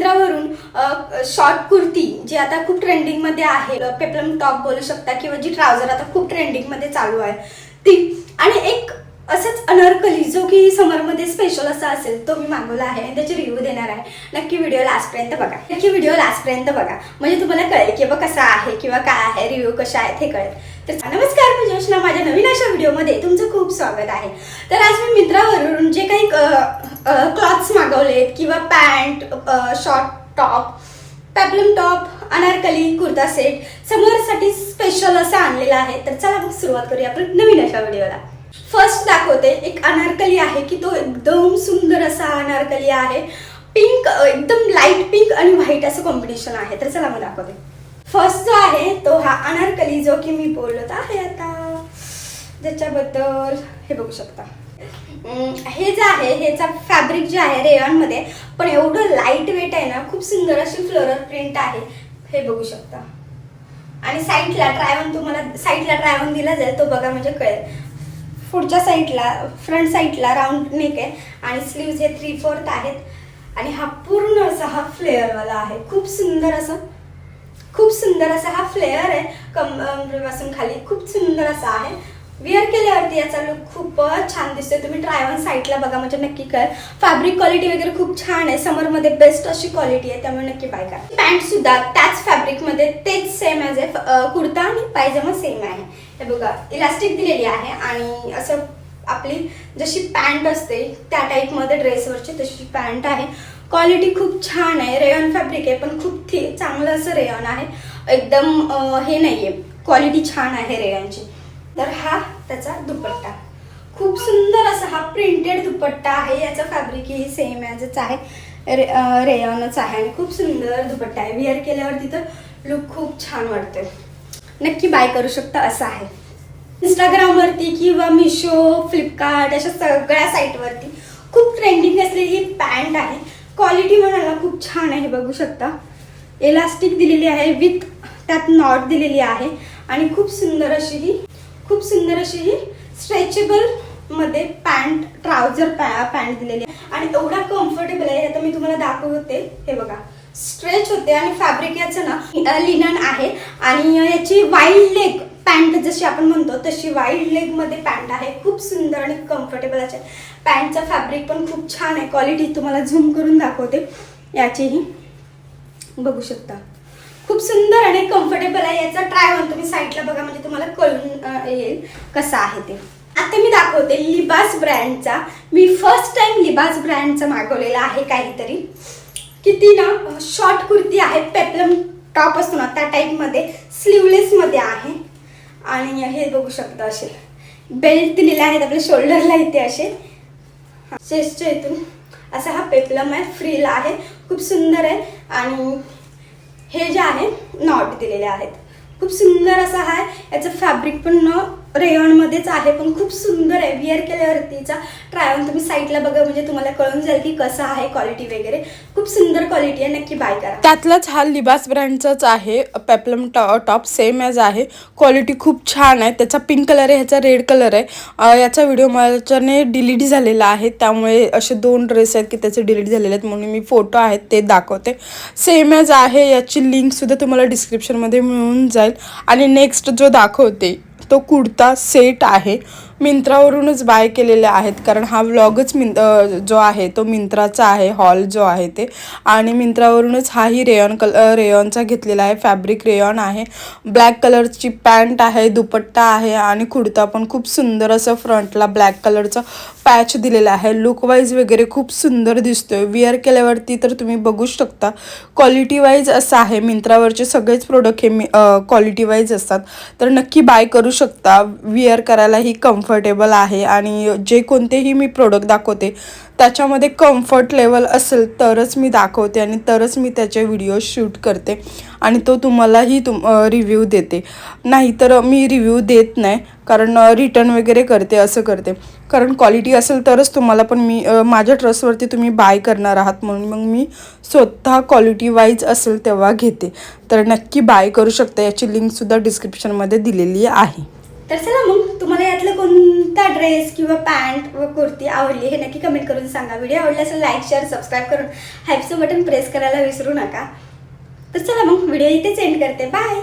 मिंत्रावरून short kurti जी आता खूप ट्रेंडिंगमध्ये आहे, पेप्लम टॉप बोलू शकता किंवा जी ट्राउझर आता खूप ट्रेंडिंगमध्ये चालू आहे ती, आणि एक असंच अनारकली जो की समरमध्ये स्पेशल असा असेल तो मी मागवला आहे आणि त्याची रिव्ह्यू देणार आहे. नक्की व्हिडिओ लास्टपर्यंत बघा, म्हणजे तुम्हाला कळेल की बाबा कसा आहे किंवा काय आहे, रिव्ह्यू कशा आहेत हे कळेल. तर नमस्कार, मी जोशना, माझ्या नवीन अशा व्हिडिओमध्ये तुमचं खूप स्वागत आहे. तर आज मी मिंत्रावरून जे काही क्लॉथ्स मागवलेत किंवा pant, short top, peplum top, Anarkali kurta set समरसाठी स्पेशल असं आणलेला आहे. तर चला मग सुरुवात करूया आपण नवीन अशा व्हिडिओला. फर्स्ट दाखवते एक अनारकली आहे की तो एकदम सुंदर असा अनारकली आहे. पिंक, एकदम लाईट पिंक आणि व्हाईट असं कॉम्बिनेशन आहे. तर चला मग दाखवते. फर्स्ट जो आहे तो हा अनारकली जो की मी बोलत आहे आता, ज्याच्याबद्दल हे बघू शकता. हे जे आहे ह्याचा फॅब्रिक जे आहे रेयॉन मध्ये, पण एवढं लाईट वेट आहे ना, खूप सुंदर अशी फ्लोरल प्रिंट आहे, हे बघू शकता. आणि साईडला ट्रायऑन, तुम्हाला साईडला ट्रायऑन दिला जाईल तो बघा म्हणजे कळेल. पुढच्या साईडला, फ्रंट साईडला राऊंड नेक आहे आणि स्लीव्ज हे 3/4 आहेत आणि हा पूर्ण असा हा फ्लेअरवाला आहे. खूप सुंदर असा हा फ्लेअर आहे. कमरेपासून खाली खूप सुंदर असा आहे. विअर केल्यावरती याचा लुक खूपच छान दिसतोय. तुम्ही ट्राय ऑन साईडला बघा म्हणजे नक्की कळेल. फॅब्रिक क्वालिटी वगैरे खूप छान आहे, समरमध्ये बेस्ट अशी क्वालिटी आहे, त्यामुळे नक्की बाय करा. पॅन्ट सुद्धा त्याच फॅब्रिकमध्ये, तेच सेम ॲज ए कुर्ता आणि पायजमा सेम आहे. हे बघा, इलास्टिक दिलेली आहे आणि असं आपली जशी पॅन्ट असते त्या टाईपमध्ये ड्रेसवरची तशी पॅन्ट आहे. क्वालिटी खूप छान आहे. रेयॉन फॅब्रिक आहे पण खूप चांगलं असं रेयॉन आहे. एकदम हे नाहीये, क्वालिटी छान आहे रेयॉनची. तर हा त्याचा दुपट्टा, खूप सुंदर असा हा प्रिंटेड दुपट्टा आहे. याचा फॅब्रिक ही सेम ॲजच आहे, रेयॉनच आहे आणि खूप सुंदर दुपट्टा आहे. विअर केल्यावरती तर लुक खूप छान वाटतोय. नक्की बाय करू शकता असं आहे. इंस्टाग्रामवरती किंवा मिशो, फ्लिपकार्ट अशा सगळ्या साईटवरती खूप ट्रेंडिंग असलेली ही पॅन्ट आहे. क्वालिटी म्हणायला खूप छान आहे, बघू शकता. इलास्टिक दिलेली आहे विथ त्यात नॉट दिलेली आहे आणि खूप सुंदर अशी ही स्ट्रेचेबल मध्ये पॅन्ट, ट्राउझर पॅन्ट दिलेली आहे आणि एवढा कम्फर्टेबल आहे. आता मी तुम्हाला दाखवते, हे बघा, स्ट्रेच होते आणि फॅब्रिक याचं ना लिनन आहे आणि याची वाईल्ड लेग पॅन्ट जशी आपण म्हणतो तशी वाईल्ड लेग मध्ये पॅन्ट आहे. खूप सुंदर आणि कम्फर्टेबल असे पॅन्टचा फॅब्रिक पण खूप छान आहे. क्वालिटी तुम्हाला झूम करून दाखवते, याचीही बघू शकता. खूप सुंदर आणि कम्फर्टेबल आहे. याचा ट्राय ऑन तुम्ही साईडला बघा म्हणजे तुम्हाला कळून येईल कसं आहे ते. आता मी दाखवते लिबास ब्रँडचा. मी फर्स्ट टाइम लिबास ब्रँडचा मागवलेला आहे काहीतरी, की ती ना शॉर्ट कुर्ती आहे, पेप्लम टॉप असतो ना त्या टाईपमध्ये, स्लीवलेसमध्ये आहे आणि हे बघू शकता असे बेल्ट दिलेले आहेत आपल्या शोल्डरला इथे असे. चेस्टच्या इथून असा हा पेप्लम आहे, फ्रिल आहे, खूप सुंदर आहे आणि हे जे आहे नॉट दिलेले आहेत. खूप सुंदर असा आहे. याचं फॅब्रिक पण रेयॉनमध्येच आहे पण खूप सुंदर आहे. विअर केल्यावरतीचा ट्राय ऑन तुम्ही साईडला बघा म्हणजे तुम्हाला कळून जाईल की कसं आहे क्वालिटी वगैरे. खूप सुंदर क्वालिटी आहे, नक्की बाय करा. त्यातलाच हा लिबास ब्रँडचाच आहे, पेप्लम टॉप सेम ॲज आहे. क्वालिटी खूप छान आहे. त्याचा पिंक कलर आहे, ह्याचा रेड कलर आहे. याचा व्हिडिओ माझ्याने डिलीट झालेला आहे, त्यामुळे असे 2 ड्रेस आहेत की त्याचे डिलीट झालेले आहेत, म्हणून मी फोटो आहेत ते दाखवते. सेम ॲज आहे. याची लिंकसुद्धा तुम्हाला डिस्क्रिप्शनमध्ये मिळून जाईल. आणि नेक्स्ट जो दाखवते तो कुर्ता सेट आहे. मिंत्रावरूनच बाय केलेले आहेत, कारण हा व्लॉगच जो आहे तो मिंत्राचा आहे, हॉल जो आहे ते. आणि मिंत्रावरूनच हाही रेयॉनचा घेतलेला आहे. फॅब्रिक रेयॉन आहे. ब्लॅक कलरची पॅन्ट आहे, दुपट्टा आहे आणि कुर्ता पण खूप सुंदर असं फ्रंटला ब्लॅक कलरचं पॅच दिलेला आहे. लुक वाईज वगैरे खूप सुंदर दिसतोय. विअर केल्यावरती तर तुम्ही बघू शकता क्वालिटी वाईज असं आहे. मिंत्रावरचे सगळेच प्रोडक्ट हे क्वालिटी वाईज असतात, तर नक्की बाय करू शकता. विअर करायलाही कम्फर्टेबल आहे आणि जे कोणतेही मी प्रोडक्ट दाखवते त्याच्यामध्ये कम्फर्ट लेवल असेल तरच मी दाखवते आणि तरच मी त्याचे व्हिडिओ शूट करते आणि तो तुम्हालाही रिव्ह्यू देते. नाहीतर मी रिव्ह्यू देत नाही, कारण रिटर्न वगैरे करते, असं करते. कारण क्वालिटी असेल तरच तुम्हाला पण मी माझ्या ट्रस्टवरती तुम्ही बाय करणार आहात, म्हणून मग मी स्वतः क्वालिटी वाईज असेल तेव्हा घेते. तर नक्की बाय करू शकता. याची लिंकसुद्धा डिस्क्रिप्शनमध्ये दिलेली आहे. तर चला मग तुम्हाला यातलं कोणता ड्रेस किंवा पॅन्ट व कुर्ती आवडली हे नक्की कमेंट करून सांगा. व्हिडिओ आवडला असेल लाईक शेअर सबस्क्राईब करून हाईपचं बटन प्रेस करायला विसरू नका. तर चला मग व्हिडिओ इथेच एंड करते. बाय.